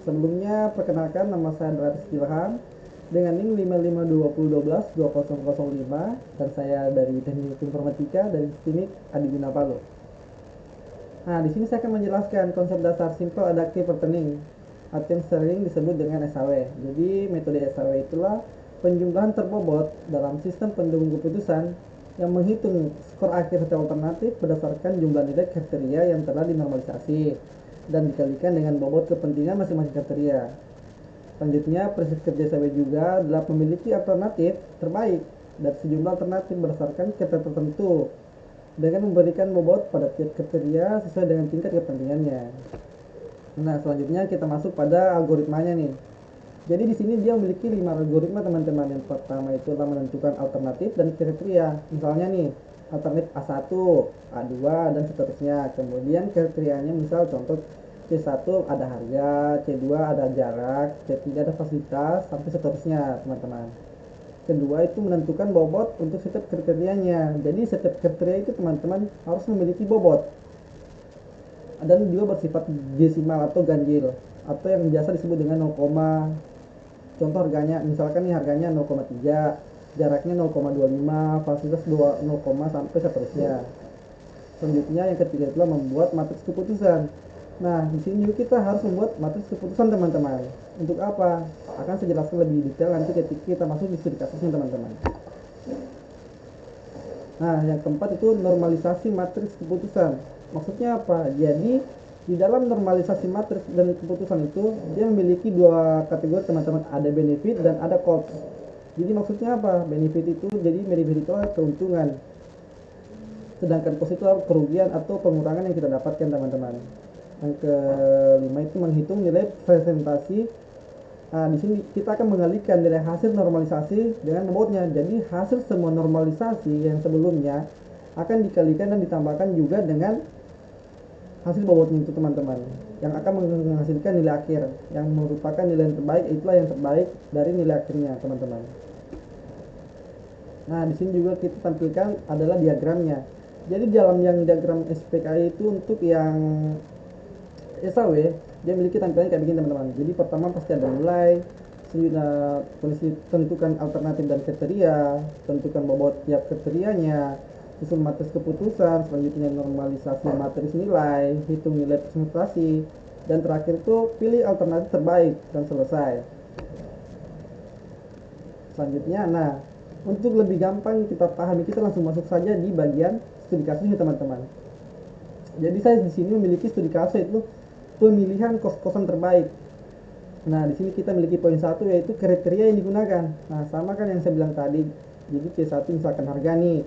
Sebelumnya, perkenalkan nama saya Rizky Ilham dengan NIM 55220122005 dan saya dari Teknik Informatika dari STIMIK Adi Guna Palo. Nah, di sini saya akan menjelaskan konsep dasar Simple Adaptive Reasoning atau yang sering disebut dengan SAW. Jadi, metode SAW itulah penjumlahan terbobot dalam sistem pendukung keputusan yang menghitung skor akhir setiap alternatif berdasarkan jumlah nilai kriteria yang telah dinormalisasi dan dikalikan dengan bobot kepentingan masing-masing kriteria. Selanjutnya, prinsip kerja SAW juga adalah memiliki alternatif terbaik dari sejumlah alternatif berdasarkan kriteria tertentu dengan memberikan bobot pada tiap kriteria sesuai dengan tingkat kepentingannya. Nah, selanjutnya kita masuk pada algoritmanya nih. Jadi di sini dia memiliki 5 algoritma teman-teman. Yang pertama itu adalah menentukan alternatif dan kriteria. Misalnya nih, alternatif A1, A2 dan seterusnya. Kemudian kriterianya misal contoh C1 ada harga, C2 ada jarak, C3 ada fasilitas sampai seterusnya, teman-teman. Kedua itu menentukan bobot untuk setiap kriterianya. Jadi setiap kriteria itu teman-teman harus memiliki bobot dan juga bersifat desimal atau ganjil atau yang biasa disebut dengan 0, contoh harganya misalkan nih harganya 0,3, jaraknya 0,25, fasilitas 0, sampai seterusnya. Selanjutnya yang ketiga itulah membuat matriks keputusan. Nah, di sini juga kita harus membuat matriks keputusan teman-teman. Untuk apa? Akan saya jelaskan lebih detail nanti ketika kita masuk di studi kasusnya teman-teman. Nah, yang keempat itu normalisasi matriks keputusan. Maksudnya apa? Jadi di dalam normalisasi matriks dan keputusan itu dia memiliki dua kategori teman-teman, ada benefit dan ada cost. Jadi maksudnya apa? Benefit itu jadi benefit itu adalah keuntungan, sedangkan cost itu adalah kerugian atau pengurangan yang kita dapatkan teman-teman. Yang kelima itu menghitung nilai presentasi. Nah, di sini kita akan mengalihkan nilai hasil normalisasi dengan bobotnya. Jadi hasil semua normalisasi yang sebelumnya akan dikalikan dan ditambahkan juga dengan hasil bobotnya itu teman-teman, yang akan menghasilkan nilai akhir yang merupakan nilai yang terbaik. Itulah yang terbaik dari nilai akhirnya teman-teman. Nah, di sini juga kita tampilkan adalah diagramnya. Jadi dalam yang diagram SPKI itu untuk yang SAW dia memiliki tampilan kayak begini teman-teman. Jadi pertama pasti ada nilai, selanjutnya tentukan alternatif dan kriteria, tentukan bobot tiap kriterianya, susun matriks keputusan, selanjutnya normalisasi matriks nilai, hitung nilai presentasi, dan terakhir itu pilih alternatif terbaik dan selesai. Selanjutnya, nah untuk lebih gampang kita pahami, kita langsung masuk saja di bagian studi kasusnya teman-teman. Jadi saya di sini memiliki studi kasus itu pemilihan kos-kosan terbaik. Nah, di sini kita memiliki poin 1 yaitu kriteria yang digunakan. Nah, sama kan yang saya bilang tadi. Jadi C1 misalkan harga nih,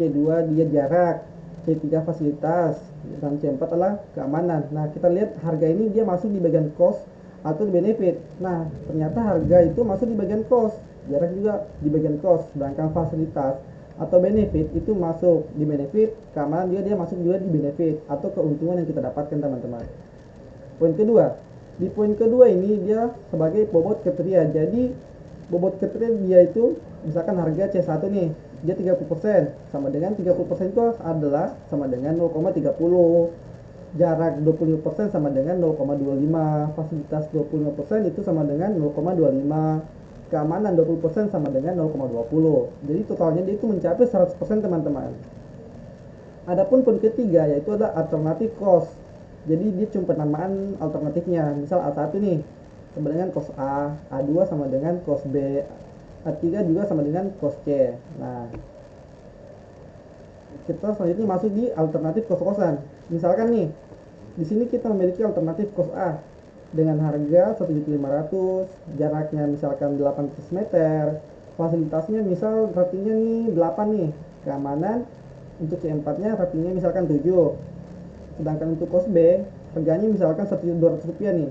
C2 dia jarak, C3 fasilitas, dan C4 adalah keamanan. Nah, kita lihat harga ini dia masuk di bagian cost atau di benefit. Nah, ternyata harga itu masuk di bagian cost, jarak juga di bagian cost, sedangkan fasilitas atau benefit itu masuk di benefit, keamanan juga dia masuk juga di benefit atau keuntungan yang kita dapatkan teman-teman. Poin kedua, di poin kedua ini dia sebagai bobot kriteria. Jadi bobot kriteria dia itu misalkan harga C1 nih, dia 30%, sama dengan 30% itu adalah sama dengan 0,30, jarak 25% sama dengan 0,25, fasilitas 25% itu sama dengan 0,25, keamanan 20% sama dengan 0,20. Jadi totalnya dia itu mencapai 100% teman-teman. Adapun poin ketiga yaitu adalah alternatif cost. Jadi dia cuma penamaan alternatifnya. Misal A1 nih sama dengan cos A, A2 sama dengan cos B, A3 juga sama dengan cos C. Nah, kita selanjutnya masuk di alternatif kos-kosan. Misalkan nih, di sini kita memiliki alternatif kos A dengan harga 1.500, jaraknya misalkan 800 meter, fasilitasnya misal ratingnya nih 8 nih, keamanan untuk C4-nya ratingnya misalkan 7. Sedangkan untuk kos B harganya misalkan 1.200 rupiah nih,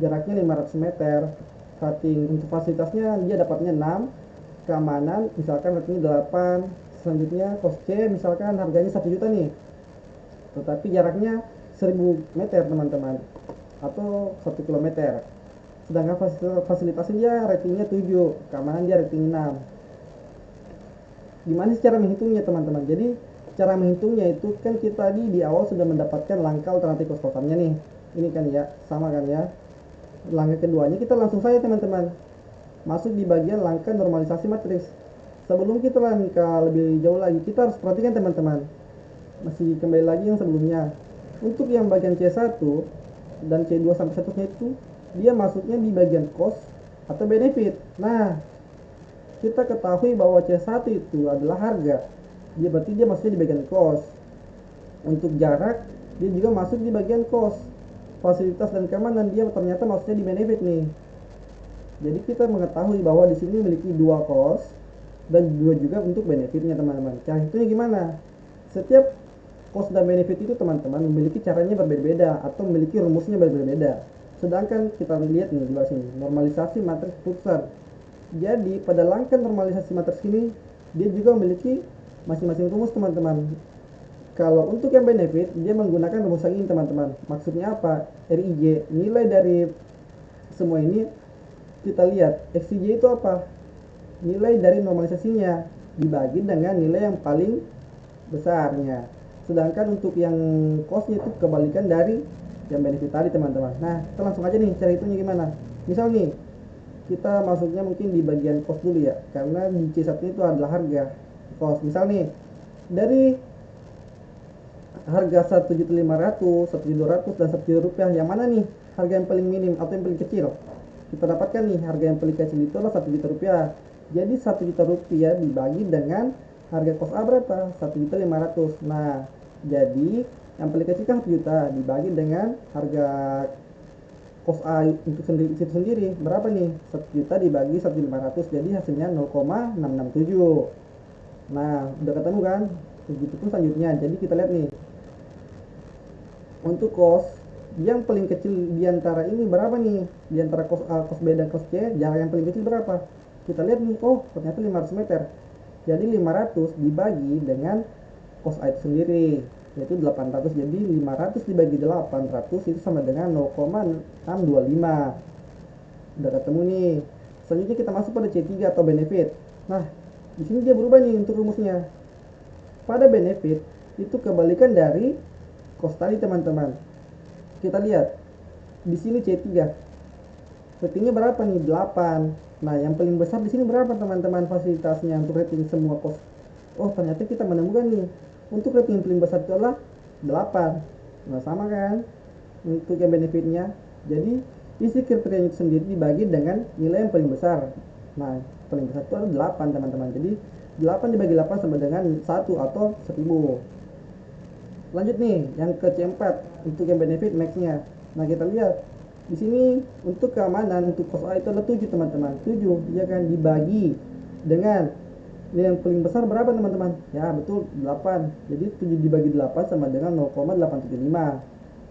jaraknya 500 meter, rating untuk fasilitasnya dia dapatnya 6, keamanan misalkan ratingnya 8. Selanjutnya kos C misalkan harganya 1 juta nih, tetapi jaraknya 1000 meter teman-teman atau 1 kilometer. Sedangkan fasilitasnya dia ratingnya 7, keamanan dia rating 6. Gimana sih cara menghitungnya teman-teman? Jadi cara menghitungnya itu kan kita di awal sudah mendapatkan langkah alternatif kos-kosannya nih. Ini kan ya, sama kan ya. Langkah keduanya kita langsung saja teman-teman masuk di bagian langkah normalisasi matriks. Sebelum kita langkah lebih jauh lagi, kita harus perhatikan teman-teman, masih kembali lagi yang sebelumnya. Untuk yang bagian C1 dan C2 sampai seterusnya itu dia masuknya di bagian cost atau benefit. Nah, kita ketahui bahwa C1 itu adalah harga, dia berarti dia masuknya di bagian cost. Untuk jarak dia juga masuk di bagian cost. Fasilitas dan keamanan dia ternyata masuknya di benefit nih. Jadi kita mengetahui bahwa di sini memiliki dua cost dan dua juga untuk benefitnya teman-teman. Cara hitungnya gimana? Setiap cost dan benefit itu teman-teman memiliki caranya berbeda-beda atau memiliki rumusnya berbeda-beda. Sedangkan kita lihat nih di bawah sini, normalisasi matriks pusat. Jadi pada langkah normalisasi matriks ini dia juga memiliki masing-masing rumus teman-teman. Kalau untuk yang benefit dia menggunakan rumus yang ini teman-teman. Maksudnya apa? RIJ, nilai dari semua ini kita lihat. XIJ itu apa? Nilai dari normalisasinya dibagi dengan nilai yang paling besarnya. Sedangkan untuk yang costnya itu kebalikan dari yang benefit tadi teman-teman. Nah, kita langsung aja nih cara hitungnya gimana. Misal nih kita masuknya mungkin di bagian cost dulu ya, karena di C1 itu adalah harga cost. Misal nih dari harga 1.500.000, 1.200.000 dan 1.000.000 rupiah, yang mana nih harga yang paling minim atau yang paling kecil? Kita dapatkan nih harga yang paling kecil itu adalah 1 juta rupiah. Jadi 1 juta rupiah dibagi dengan harga kos A berapa? 1.500.000. Nah, jadi yang paling kecil kan 1 juta dibagi dengan harga kos A untuk sendiri itu sendiri berapa nih? 1 juta dibagi 1.500, jadi hasilnya 0,667. Nah, udah ketemu kan? Begitupun selanjutnya. Jadi kita lihat nih untuk kos yang paling kecil diantara ini berapa nih, diantara kos A, kos B dan kos C, jarak yang paling kecil berapa? Kita lihat nih, oh ternyata 500 meter. Jadi 500 dibagi dengan kos A itu sendiri, yaitu 800. Jadi 500 dibagi 800 itu sama dengan 0,625. Udah ketemu nih. Selanjutnya kita masuk pada C3 atau benefit. Nah, di sini dia berubah nih untuk rumusnya. Pada benefit itu kebalikan dari cost tadi teman-teman. Kita lihat di sini C3 ratingnya berapa nih? 8. Nah, yang paling besar di sini berapa teman-teman fasilitasnya untuk rating semua cost? Oh, ternyata kita menemukan nih untuk rating yang paling besar itu adalah 8. Nah, sama kan untuk yang benefitnya. Jadi isi kriteria itu sendiri dibagi dengan nilai yang paling besar. Nah, paling besar itu adalah 8 teman-teman. Jadi 8 dibagi 8 sama dengan 1 atau 1000. Lanjut nih yang ke C4 untuk yang benefit max-nya. Nah, kita lihat di sini untuk keamanan untuk kos A itu adalah 7 teman-teman. 7 ya kan dibagi dengan yang paling besar berapa teman-teman? Ya betul 8. Jadi 7 dibagi 8 sama dengan 0,875.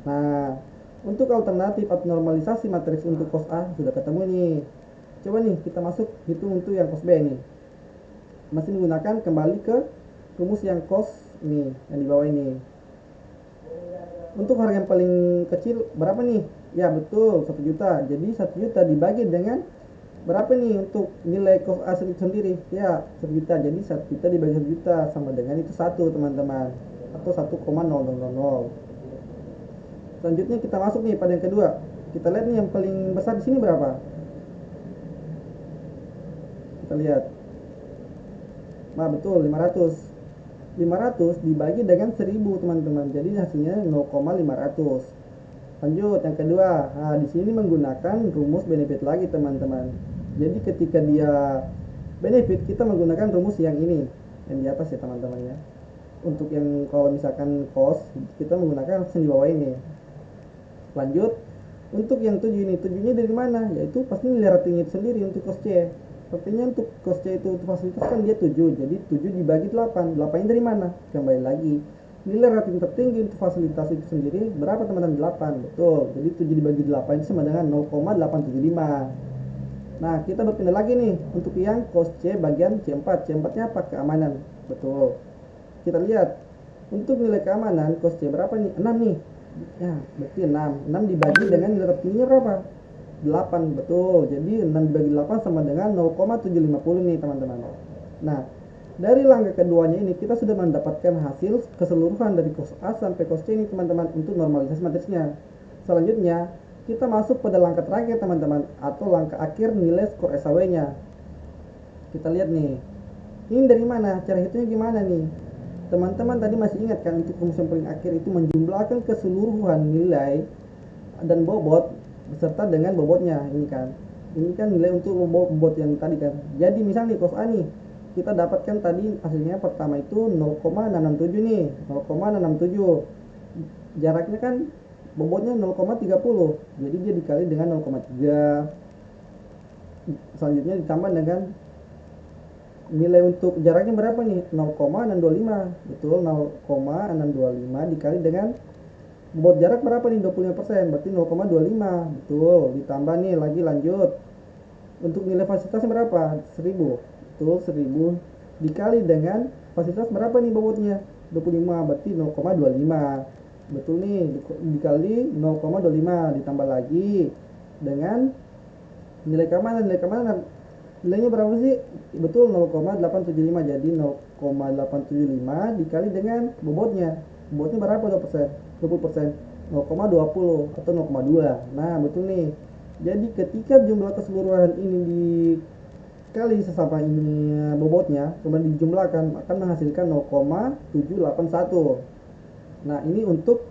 Nah, untuk alternatif atau normalisasi matriks untuk kos A sudah ketemu nih. Coba nih kita masuk hitung untuk yang kos B nih. Masih menggunakan kembali ke rumus yang kos nih yang di bawah ini. Untuk harga yang paling kecil berapa nih? Ya betul 1 juta. Jadi 1 juta dibagi dengan berapa nih untuk nilai kos A sendiri? Ya 1 juta. Jadi 1 juta dibagi 1 juta sama dengan itu 1 teman-teman, atau 1,0000. Selanjutnya kita masuk nih pada yang kedua. Kita lihat nih yang paling besar di sini berapa? Kita lihat. Nah betul 500. 500 dibagi dengan 1000 teman-teman, jadi hasilnya 0,500. Lanjut yang kedua. Nah, di sini menggunakan rumus benefit lagi teman-teman. Jadi ketika dia benefit kita menggunakan rumus yang ini, yang di atas ya teman-teman ya. Untuk yang kalau misalkan cost kita menggunakan rumus yang di bawah ini. Lanjut untuk yang 7 ini, 7-nya dari mana? Yaitu pasti nilai ratingnya itu sendiri untuk cost C. Artinya untuk cost C itu untuk fasilitas kan dia 7, jadi 7 dibagi 8. 8-nya dari mana? Kembali lagi, nilai rating tertinggi untuk fasilitas itu sendiri berapa teman-teman? 8. Betul, jadi 7 dibagi 8 itu sama dengan 0,875. Nah, kita berpindah lagi nih untuk yang cost C bagian C4. C4-nya apa? Keamanan. Betul. Kita lihat untuk nilai keamanan cost C berapa nih? 6 nih. Ya, berarti 6. 6 dibagi dengan nilai ratingnya berapa? 8. Betul. Jadi 6 dibagi 8 sama dengan 0,750 nih teman-teman. Nah, dari langkah keduanya ini kita sudah mendapatkan hasil keseluruhan dari kos A sampai kos C ini teman-teman untuk normalisasi matriksnya. Selanjutnya kita masuk pada langkah terakhir teman-teman, atau langkah akhir nilai skor SAW-nya. Kita lihat nih, ini dari mana, cara hitungnya gimana nih teman-teman? Tadi masih ingat kan, untuk rumus yang paling akhir itu menjumlahkan keseluruhan nilai dan bobot beserta dengan bobotnya. Ini kan nilai untuk bobot yang tadi kan. Jadi misalnya nih cos A nih, kita dapatkan tadi hasilnya pertama itu 0,667 nih, 0,667. Jaraknya kan bobotnya 0,30, jadi dia dikali dengan 0,3. Selanjutnya ditambah dengan nilai untuk jaraknya berapa nih, 0,625. Betul, 0,625 dikali dengan bobot jarak berapa nih, 25%, berarti 0,25. Betul, ditambah nih lagi, lanjut. Untuk nilai fasilitasnya berapa? 1000. Betul, 1000 dikali dengan fasilitas berapa nih bobotnya, 25, berarti 0,25. Betul nih, dikali 0,25 ditambah lagi dengan nilai keamanan. Nilainya berapa sih? Betul, 0,875. Jadi 0,875 dikali dengan bobotnya. Bobotnya berapa? 20%. 0,20 atau 0,2. Nah, betul nih. Jadi ketika jumlah keseluruhan ini dikali sesama ini bobotnya, kemudian dijumlahkan, akan menghasilkan 0,781. Nah, ini untuk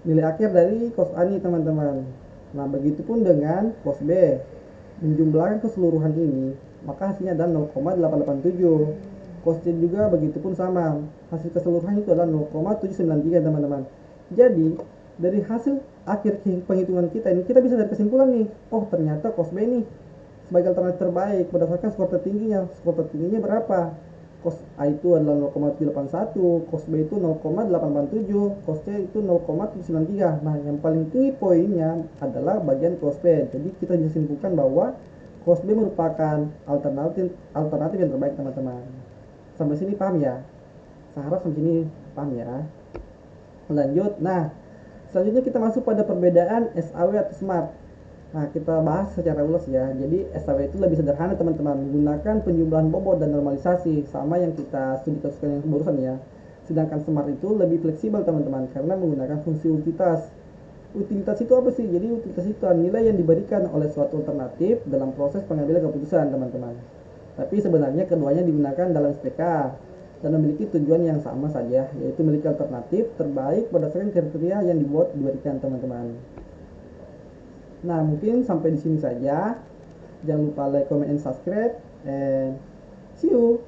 nilai akhir dari cos A nih teman-teman. Nah, begitupun dengan cos B. Menjumlahkan keseluruhan ini, maka hasilnya adalah 0,887. Cos C juga begitupun sama. Hasil keseluruhan itu adalah 0,793 teman-teman. Jadi, dari hasil akhir penghitungan kita ini, kita bisa dari kesimpulan nih, oh ternyata cos B nih sebagai alternatif terbaik berdasarkan skor tertingginya. Skor tertingginya berapa? Cos A itu adalah 0,781, cos B itu 0,887, cos C itu 0,793. Nah, yang paling tinggi poinnya adalah bagian cos B. Jadi kita bisa simpulkan bahwa cos B merupakan alternatif yang terbaik teman-teman. Sampai sini paham ya? Saya harap sampai sini paham ya. Lanjut. Nah, selanjutnya kita masuk pada perbedaan SAW atau SMART. Nah, kita bahas secara ulas ya. Jadi SAW itu lebih sederhana teman-teman, menggunakan penjumlahan bobot dan normalisasi, sama yang kita studi kasuskan yang barusan ya. Sedangkan SMART itu lebih fleksibel teman-teman, karena menggunakan fungsi utilitas. Utilitas itu apa sih? Jadi utilitas itu nilai yang diberikan oleh suatu alternatif dalam proses pengambilan keputusan teman-teman. Tapi sebenarnya keduanya digunakan dalam SPK dan memiliki tujuan yang sama saja, yaitu memiliki alternatif terbaik berdasarkan kriteria yang diberikan teman-teman. Nah, mungkin sampai di sini saja. Jangan lupa like, comment, and subscribe. And see you.